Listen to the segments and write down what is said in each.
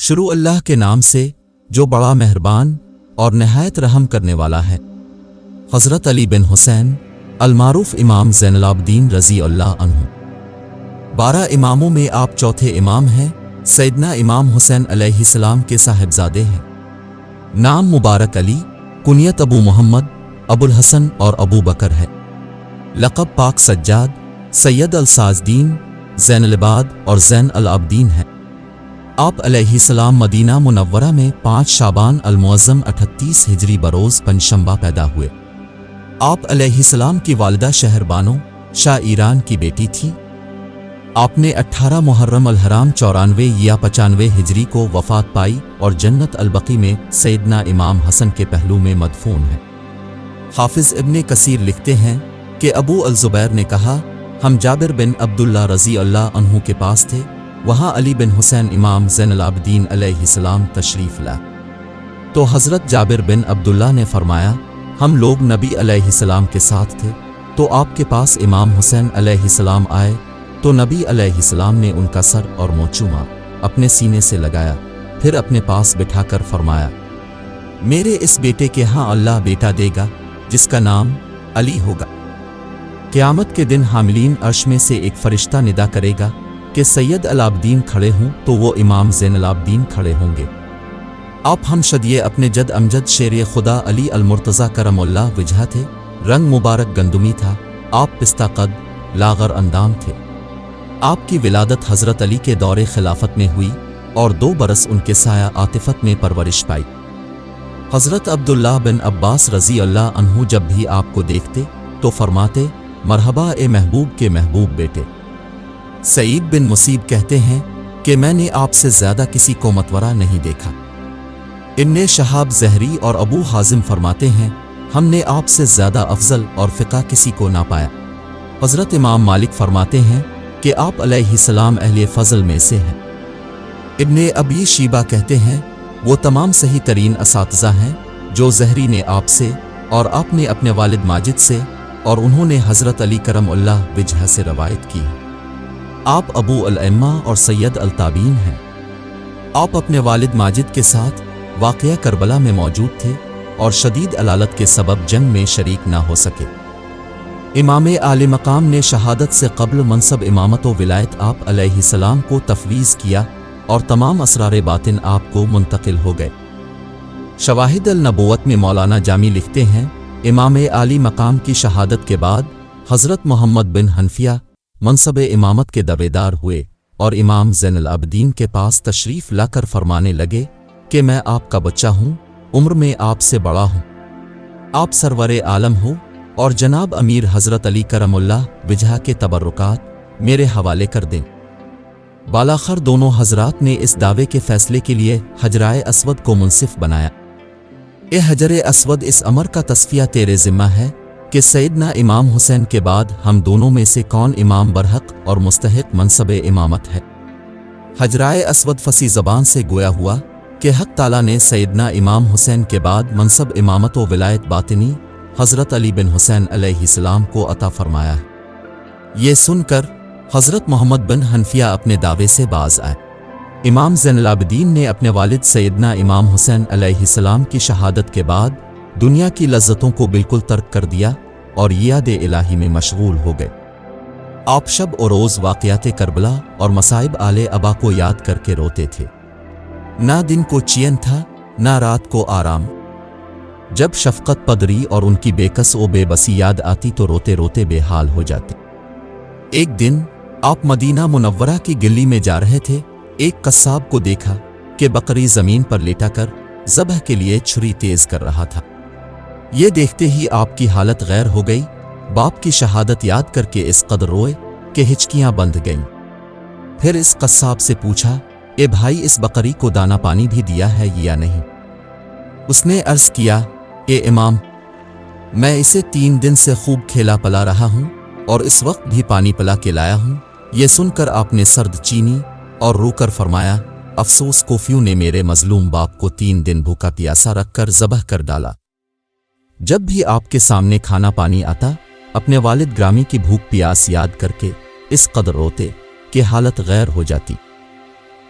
شروع اللہ کے نام سے جو بڑا مہربان اور نہایت رحم کرنے والا ہے۔ حضرت علی بن حسین المعروف امام زین العابدین رضی اللہ عنہ 12 اماموں میں آپ چوتھے امام ہیں۔ سیدنا امام حسین علیہ السلام کے صاحبزادے ہیں۔ نام مبارک علی، کنیت ابو محمد، ابو الحسن اور ابو بکر ہے۔ لقب پاک سجاد، سید الساجدین، زین العباد اور زین العابدین ہے۔ آپ علیہ السلام مدینہ منورہ میں 5 شعبان المعظم 38 ہجری بروز پنجشنبہ پیدا ہوئے۔ آپ علیہ السلام کی والدہ شہر بانو شاہ ایران کی بیٹی تھی۔ آپ نے 18 محرم الحرام 94 یا 95 ہجری کو وفات پائی اور جنت البقیع میں سیدنا امام حسن کے پہلو میں مدفون ہے۔ حافظ ابن کثیر لکھتے ہیں کہ ابو الزبیر نے کہا، ہم جابر بن عبداللہ رضی اللہ عنہ کے پاس تھے، وہاں علی بن حسین امام زین العابدین علیہ السلام تشریف لائے تو حضرت جابر بن عبداللہ نے فرمایا، ہم لوگ نبی علیہ السلام کے ساتھ تھے تو آپ کے پاس امام حسین علیہ السلام آئے تو نبی علیہ السلام نے ان کا سر اور منہ چوما، اپنے سینے سے لگایا، پھر اپنے پاس بٹھا کر فرمایا، میرے اس بیٹے کے ہاں اللہ بیٹا دے گا جس کا نام علی ہوگا۔ قیامت کے دن حاملین عرش میں سے ایک فرشتہ ندا کرے گا کہ سید العابدین کھڑے ہوں تو وہ امام زین العابدین کھڑے ہوں گے۔ آپ ہم شدیے اپنے جد امجد شیر خدا علی المرتضی کرم اللہ وجہہ تھے۔ رنگ مبارک گندمی تھا، آپ پستہ قد لاغر اندام تھے۔ آپ کی ولادت حضرت علی کے دور خلافت میں ہوئی اور 2 برس ان کے سایہ عاطفت میں پرورش پائی۔ حضرت عبداللہ بن عباس رضی اللہ عنہ جب بھی آپ کو دیکھتے تو فرماتے، مرحبا اے محبوب کے محبوب بیٹے۔ سعید بن مسیب کہتے ہیں کہ میں نے آپ سے زیادہ کسی کو متورہ نہیں دیکھا۔ ابن شہاب زہری اور ابو حازم فرماتے ہیں، ہم نے آپ سے زیادہ افضل اور فقہ کسی کو نہ پایا۔ حضرت امام مالک فرماتے ہیں کہ آپ علیہ السلام اہل فضل میں سے ہیں۔ ابن ابی شیبہ کہتے ہیں، وہ تمام صحیح ترین اساتذہ ہیں جو زہری نے آپ سے اور آپ نے اپنے والد ماجد سے اور انہوں نے حضرت علی کرم اللہ وجہہ سے روایت کی ہے۔ آپ ابو الائمہ اور سید التابعین ہیں۔ آپ اپنے والد ماجد کے ساتھ واقعہ کربلا میں موجود تھے اور شدید علالت کے سبب جنگ میں شریک نہ ہو سکے۔ امام اعلی مقام نے شہادت سے قبل منصب امامت و ولایت آپ علیہ السلام کو تفویض کیا اور تمام اسرار باطن آپ کو منتقل ہو گئے۔ شواہد النبوت میں مولانا جامی لکھتے ہیں، امام اعلی مقام کی شہادت کے بعد حضرت محمد بن حنفیہ منصب امامت کے دعویدار ہوئے اور امام زین العابدین کے پاس تشریف لا کر فرمانے لگے کہ میں آپ کا بچہ ہوں، عمر میں آپ سے بڑا ہوں، آپ سرور عالم ہو اور جناب امیر حضرت علی کرم اللہ وجہہ کے تبرکات میرے حوالے کر دیں۔ بالاخر دونوں حضرات نے اس دعوے کے فیصلے کے لیے حجرائے اسود کو منصف بنایا۔ اے حجر اسود، اس امر کا تصفیہ تیرے ذمہ ہے کہ سیدنا امام حسین کے بعد ہم دونوں میں سے کون امام برحق اور مستحق منصب امامت ہے۔ حجرائے اسود فصیح زبان سے گویا ہوا کہ حق تعالیٰ نے سیدنا امام حسین کے بعد منصب امامت و ولایت باطنی حضرت علی بن حسین علیہ السلام کو عطا فرمایا ہے۔ یہ سن کر حضرت محمد بن حنفیہ اپنے دعوے سے باز آئے۔ امام زین العابدین نے اپنے والد سیدنا امام حسین علیہ السلام کی شہادت کے بعد دنیا کی لذتوں کو بالکل ترک کر دیا اور یاد الہی میں مشغول ہو گئے۔ آپ شب و روز واقعات کربلا اور مصائب آل ابا کو یاد کر کے روتے تھے۔ نہ دن کو چین تھا نہ رات کو آرام۔ جب شفقت پدری اور ان کی بے کس و بے بسی یاد آتی تو روتے روتے بے حال ہو جاتے۔ ایک دن آپ مدینہ منورہ کی گلی میں جا رہے تھے، ایک قصاب کو دیکھا کہ بکری زمین پر لیٹا کر ذبح کے لیے چھری تیز کر رہا تھا۔ یہ دیکھتے ہی آپ کی حالت غیر ہو گئی، باپ کی شہادت یاد کر کے اس قدر روئے کہ ہچکیاں بندھ گئیں۔ پھر اس قصاب سے پوچھا، اے بھائی، اس بکری کو دانا پانی بھی دیا ہے یا نہیں؟ اس نے عرض کیا، اے امام، میں اسے 3 دن سے خوب کھیلا پلا رہا ہوں اور اس وقت بھی پانی پلا کے لایا ہوں۔ یہ سن کر آپ نے سرد چینی اور رو کر فرمایا، افسوس کوفیوں نے میرے مظلوم باپ کو 3 دن بھوکا پیاسا رکھ کر ذبح کر ڈالا۔ جب بھی آپ کے سامنے کھانا پانی آتا، اپنے والد گرامی کی بھوک پیاس یاد کر کے اس قدر روتے کہ حالت غیر ہو جاتی۔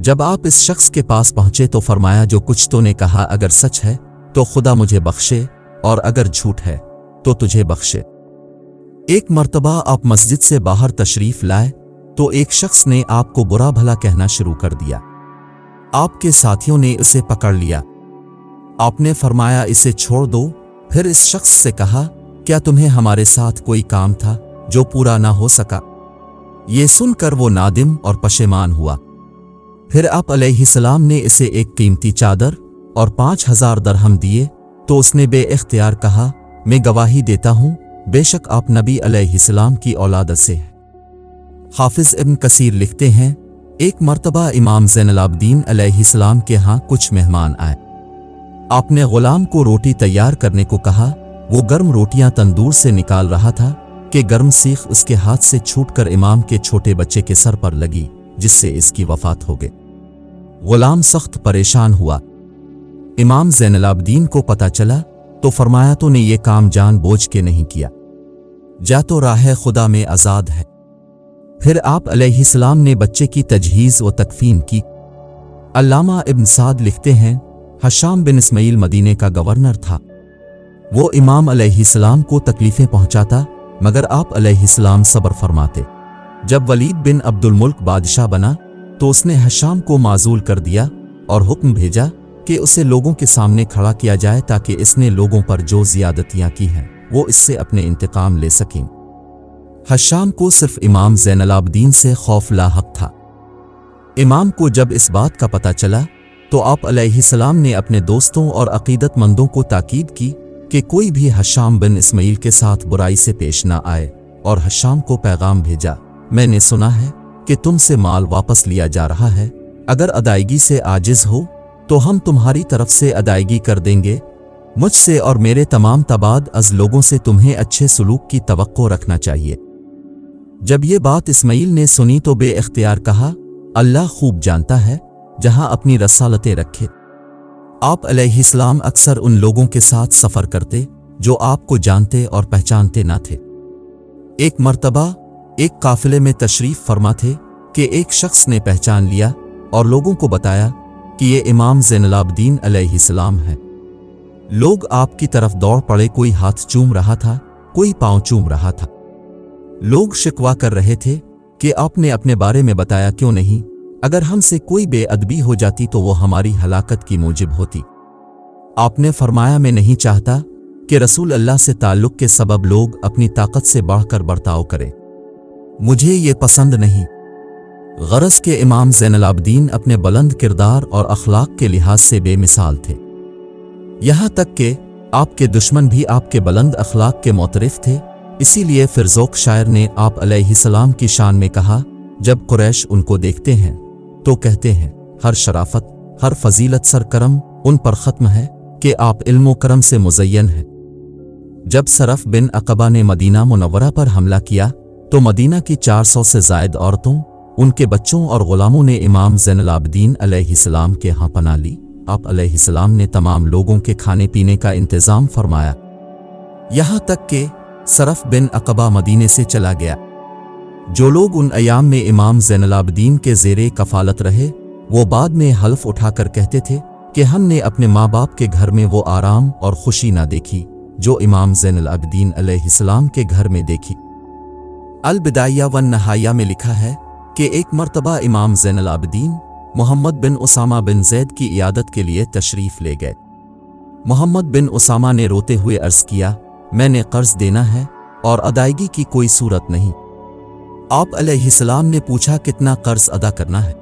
جب آپ اس شخص کے پاس پہنچے تو فرمایا جو کچھ تو نے کہا اگر سچ ہے تو خدا مجھے بخشے اور اگر جھوٹ ہے تو تجھے بخشے۔ ایک مرتبہ آپ مسجد سے باہر تشریف لائے تو ایک شخص نے آپ کو برا بھلا کہنا شروع کر دیا۔ آپ کے ساتھیوں نے اسے پکڑ لیا۔ آپ نے فرمایا اسے چھوڑ دو۔ پھر اس شخص سے کہا کیا تمہیں ہمارے ساتھ کوئی کام تھا جو پورا نہ ہو سکا؟ یہ سن کر وہ نادم اور پشیمان ہوا۔ پھر آپ علیہ السلام نے اسے ایک قیمتی چادر اور 5000 درہم دیے تو اس نے بے اختیار کہا میں گواہی دیتا ہوں بے شک آپ نبی علیہ السلام کی اولاد سے ہیں۔ حافظ ابن کثیر لکھتے ہیں ایک مرتبہ امام زین العابدین علیہ السلام کے ہاں کچھ مہمان آئے۔ آپ نے غلام کو روٹی تیار کرنے کو کہا۔ وہ گرم روٹیاں تندور سے نکال رہا تھا کہ گرم سیخ اس کے ہاتھ سے چھوٹ کر امام کے چھوٹے بچے کے سر پر لگی جس سے اس کی وفات ہو گئی۔ غلام سخت پریشان ہوا۔ امام زین العابدین کو پتہ چلا تو فرمایا تو نے یہ کام جان بوجھ کے نہیں کیا، جا تو راہ خدا میں آزاد ہے۔ پھر آپ علیہ السلام نے بچے کی تجہیز و تکفین کی۔ علامہ ابن سعد لکھتے ہیں ہشام بن اسماعیل مدینے کا گورنر تھا۔ وہ امام علیہ السلام کو تکلیفیں پہنچاتا مگر آپ علیہ السلام صبر فرماتے۔ جب ولید بن عبد الملک بادشاہ بنا تو اس نے ہشام کو معزول کر دیا اور حکم بھیجا کہ اسے لوگوں کے سامنے کھڑا کیا جائے تاکہ اس نے لوگوں پر جو زیادتیاں کی ہیں وہ اس سے اپنے انتقام لے سکیں۔ ہشام کو صرف امام زین العابدین سے خوف لاحق تھا۔ امام کو جب اس بات کا پتہ چلا تو آپ علیہ السلام نے اپنے دوستوں اور عقیدت مندوں کو تاکید کی کہ کوئی بھی ہشام بن اسماعیل کے ساتھ برائی سے پیش نہ آئے، اور ہشام کو پیغام بھیجا میں نے سنا ہے کہ تم سے مال واپس لیا جا رہا ہے، اگر ادائیگی سے عاجز ہو تو ہم تمہاری طرف سے ادائیگی کر دیں گے۔ مجھ سے اور میرے تمام تبعد از لوگوں سے تمہیں اچھے سلوک کی توقع رکھنا چاہیے۔ جب یہ بات اسماعیل نے سنی تو بے اختیار کہا اللہ خوب جانتا ہے جہاں اپنی رسالتیں رکھے۔ آپ علیہ السلام اکثر ان لوگوں کے ساتھ سفر کرتے جو آپ کو جانتے اور پہچانتے نہ تھے۔ ایک مرتبہ ایک قافلے میں تشریف فرما تھے کہ ایک شخص نے پہچان لیا اور لوگوں کو بتایا کہ یہ امام زین العابدین علیہ السلام ہیں۔ لوگ آپ کی طرف دوڑ پڑے، کوئی ہاتھ چوم رہا تھا، کوئی پاؤں چوم رہا تھا۔ لوگ شکوا کر رہے تھے کہ آپ نے اپنے بارے میں بتایا کیوں نہیں؟ اگر ہم سے کوئی بے ادبی ہو جاتی تو وہ ہماری ہلاکت کی موجب ہوتی۔ آپ نے فرمایا میں نہیں چاہتا کہ رسول اللہ سے تعلق کے سبب لوگ اپنی طاقت سے بڑھ کر برتاؤ کریں، مجھے یہ پسند نہیں۔ غرض کے امام زین العابدین اپنے بلند کردار اور اخلاق کے لحاظ سے بے مثال تھے، یہاں تک کہ آپ کے دشمن بھی آپ کے بلند اخلاق کے معترف تھے۔ اسی لیے فرزوق شاعر نے آپ علیہ السلام کی شان میں کہا جب قریش ان کو دیکھتے ہیں تو کہتے ہیں ہر شرافت، ہر فضیلت سرکرم ان پر ختم ہے کہ آپ علم و کرم سے مزین ہیں۔ جب صرف بن عقبہ نے مدینہ منورہ پر حملہ کیا تو مدینہ کی 400 سے زائد عورتوں، ان کے بچوں اور غلاموں نے امام زین العابدین علیہ السلام کے ہاں پناہ لی۔ آپ علیہ السلام نے تمام لوگوں کے کھانے پینے کا انتظام فرمایا، یہاں تک کہ صرف بن عقبہ مدینے سے چلا گیا۔ جو لوگ ان ایام میں امام زین العابدین کے زیر کفالت رہے وہ بعد میں حلف اٹھا کر کہتے تھے کہ ہم نے اپنے ماں باپ کے گھر میں وہ آرام اور خوشی نہ دیکھی جو امام زین العابدین علیہ السلام کے گھر میں دیکھی۔ البدایہ والنہایہ میں لکھا ہے کہ ایک مرتبہ امام زین العابدین محمد بن اسامہ بن زید کی عیادت کے لیے تشریف لے گئے۔ محمد بن اسامہ نے روتے ہوئے عرض کیا میں نے قرض دینا ہے اور ادائیگی کی کوئی صورت نہیں۔ آپ علیہ السلام نے پوچھا کتنا قرض ادا کرنا ہے؟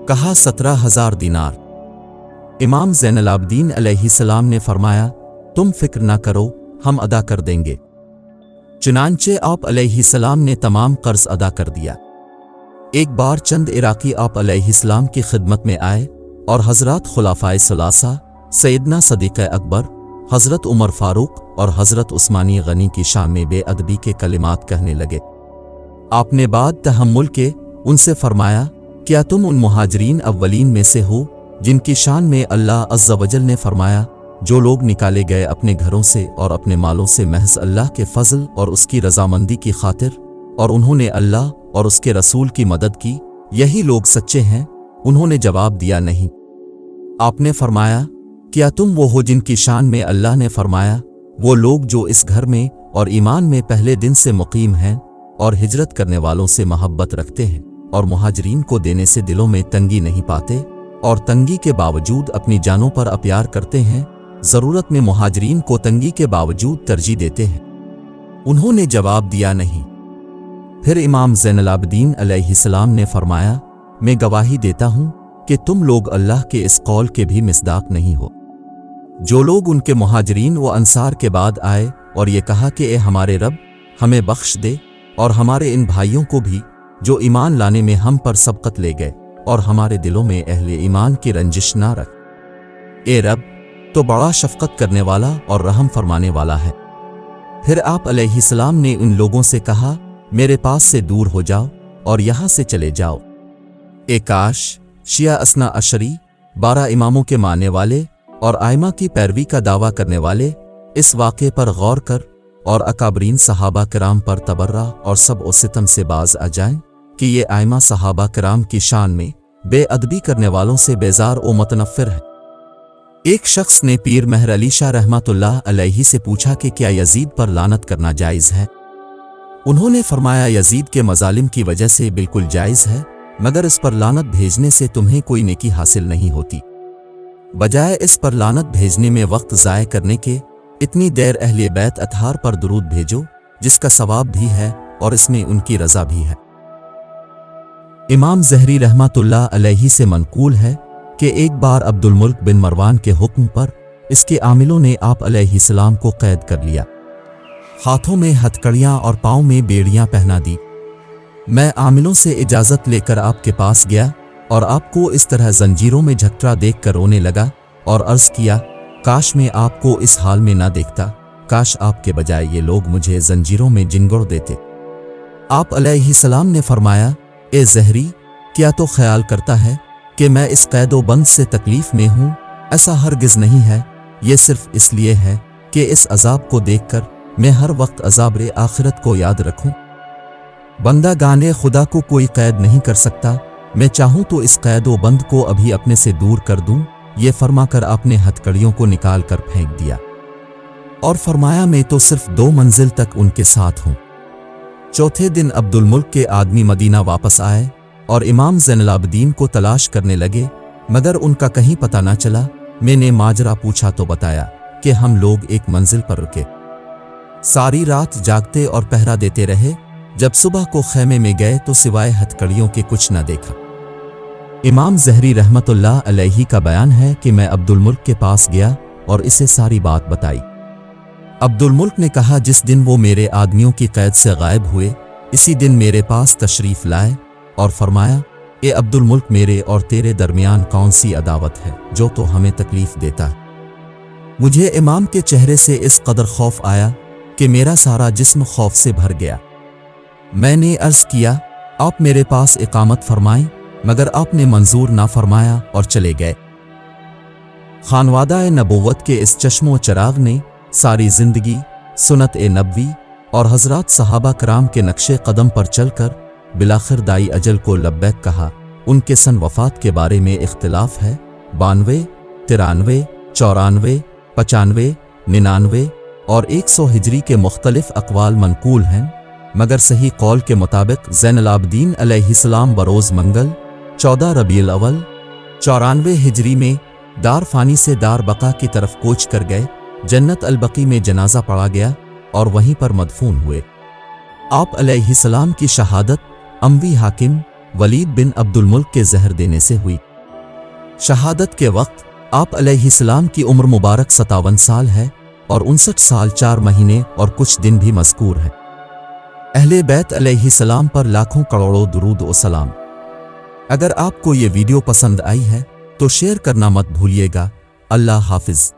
کہا 17,000 دینار۔ امام زین العابدین علیہ السلام نے فرمایا تم فکر نہ کرو، ہم ادا کر دیں گے۔ چنانچہ آپ علیہ السلام نے تمام قرض ادا کر دیا۔ ایک بار چند عراقی آپ علیہ السلام کی خدمت میں آئے اور حضرات خلفائے ثلاثہ سیدنا صدیق اکبر، حضرت عمر فاروق اور حضرت عثمانی غنی کی شان میں بے ادبی کے کلمات کہنے لگے۔ آپ نے بعد تحمل کے ان سے فرمایا کیا تم ان مہاجرین اولین میں سے ہو جن کی شان میں اللہ عز و جل نے فرمایا جو لوگ نکالے گئے اپنے گھروں سے اور اپنے مالوں سے محض اللہ کے فضل اور اس کی رضامندی کی خاطر، اور انہوں نے اللہ اور اس کے رسول کی مدد کی، یہی لوگ سچے ہیں انہوں نے جواب دیا نہیں۔ آپ نے فرمایا کیا تم وہ ہو جن کی شان میں اللہ نے فرمایا وہ لوگ جو اس گھر میں اور ایمان میں پہلے دن سے مقیم ہیں اور ہجرت کرنے والوں سے محبت رکھتے ہیں اور مہاجرین کو دینے سے دلوں میں تنگی نہیں پاتے اور تنگی کے باوجود اپنی جانوں پر اپیار کرتے ہیں، ضرورت میں مہاجرین کو تنگی کے باوجود ترجیح دیتے ہیں؟ انہوں نے جواب دیا نہیں۔ پھر امام زین العابدین علیہ السلام نے فرمایا میں گواہی دیتا ہوں کہ تم لوگ اللہ کے اس قول کے بھی مصداق نہیں ہو۔ جو لوگ ان کے مہاجرین و انصار کے بعد آئے اور یہ کہا کہ اے ہمارے رب ہمیں بخش دے اور ہمارے ان بھائیوں کو بھی جو ایمان لانے میں ہم پر سبقت لے گئے اور ہمارے دلوں میں اہل ایمان کی رنجش نہ رکھ، اے رب تو بڑا شفقت کرنے والا اور رحم فرمانے والا ہے۔ پھر آپ علیہ السلام نے ان لوگوں سے کہا میرے پاس سے دور ہو جاؤ اور یہاں سے چلے جاؤ۔ اے کاش شیعہ اثنا عشری 12 اماموں کے ماننے والے اور ائمہ کی پیروی کا دعویٰ کرنے والے اس واقعے پر غور کر اور اکابرین صحابہ کرام پر تبرہ اور سب و ستم سے باز آ جائیں کہ یہ ائمہ صحابہ کرام کی شان میں بے ادبی کرنے والوں سے بیزار و متنفر ہے۔ ایک شخص نے پیر مہر علی شاہ رحمۃ اللہ علیہ سے پوچھا کہ کیا یزید پر لعنت کرنا جائز ہے؟ انہوں نے فرمایا یزید کے مظالم کی وجہ سے بالکل جائز ہے، مگر اس پر لعنت بھیجنے سے تمہیں کوئی نیکی حاصل نہیں ہوتی۔ بجائے اس پر لعنت بھیجنے میں وقت ضائع کرنے کے اتنی دیر اہل بیت اطہار پر درود بھیجو جس کا ثواب بھی ہے اور اس میں ان کی رضا بھی ہے۔ امام زہری رحمۃ اللہ علیہ سے منقول ہے کہ ایک بار عبد الملک بن مروان کے حکم پر اس کے عاملوں نے آپ علیہ السلام کو قید کر لیا، ہاتھوں میں ہتھکڑیاں اور پاؤں میں بیڑیاں پہنا دی۔ میں عاملوں سے اجازت لے کر آپ کے پاس گیا اور آپ کو اس طرح زنجیروں میں جھکٹرا دیکھ کر رونے لگا اور عرض کیا کاش میں آپ کو اس حال میں نہ دیکھتا، کاش آپ کے بجائے یہ لوگ مجھے زنجیروں میں جنگڑ دیتے۔ آپ علیہ السلام نے فرمایا اے زہری کیا تو خیال کرتا ہے کہ میں اس قید و بند سے تکلیف میں ہوں؟ ایسا ہرگز نہیں ہے، یہ صرف اس لیے ہے کہ اس عذاب کو دیکھ کر میں ہر وقت عذاب آخرت کو یاد رکھوں۔ بندہ گانے خدا کو کوئی قید نہیں کر سکتا، میں چاہوں تو اس قید و بند کو ابھی اپنے سے دور کر دوں۔ یہ فرما کر آپ نے ہتھکڑیوں کو نکال کر پھینک دیا اور فرمایا میں تو صرف 2 منزل تک ان کے ساتھ ہوں۔ چوتھے دن عبد الملک کے آدمی مدینہ واپس آئے اور امام زین العابدین کو تلاش کرنے لگے، مگر ان کا کہیں پتہ نہ چلا۔ میں نے ماجرا پوچھا تو بتایا کہ ہم لوگ ایک منزل پر رکے، ساری رات جاگتے اور پہرا دیتے رہے، جب صبح کو خیمے میں گئے تو سوائے ہتھکڑیوں کے کچھ نہ دیکھا۔ امام زہری رحمۃ اللہ علیہ کا بیان ہے کہ میں عبد الملک کے پاس گیا اور اسے ساری بات بتائی۔ عبد الملک نے کہا جس دن وہ میرے آدمیوں کی قید سے غائب ہوئے اسی دن میرے پاس تشریف لائے اور فرمایا اے عبد الملک میرے اور تیرے درمیان کون سی عداوت ہے جو تو ہمیں تکلیف دیتا ہے؟ مجھے امام کے چہرے سے اس قدر خوف آیا کہ میرا سارا جسم خوف سے بھر گیا۔ میں نے عرض کیا آپ میرے پاس اقامت فرمائیں، مگر آپ نے منظور نہ فرمایا اور چلے گئے۔ خانوادہ نبوت کے اس چشم و چراغ نے ساری زندگی سنت نبوی اور حضرات صحابہ کرام کے نقش قدم پر چل کر بلاخر دائی اجل کو لبیک کہا۔ ان کے سن وفات کے بارے میں اختلاف ہے، 92، 93، 94، 95، 99 اور 100 ہجری کے مختلف اقوال منقول ہیں، مگر صحیح قول کے مطابق زین العابدین علیہ السلام بروز منگل 14 ربیع الاول 94 ہجری میں دار فانی سے دار بقا کی طرف کوچ کر گئے، جنت البقیع میں جنازہ پڑا گیا اور وہیں پر مدفون ہوئے۔ آپ علیہ السلام کی شہادت اموی حاکم ولید بن عبد الملک کے زہر دینے سے ہوئی۔ شہادت کے وقت آپ علیہ السلام کی عمر مبارک 57 سال ہے اور 59 سال 4 مہینے اور کچھ دن بھی مذکور ہے۔ اہل بیت علیہ السلام پر لاکھوں کروڑوں درود و سلام۔ اگر آپ کو یہ ویڈیو پسند آئی ہے تو شیئر کرنا مت بھولیے گا۔ اللہ حافظ۔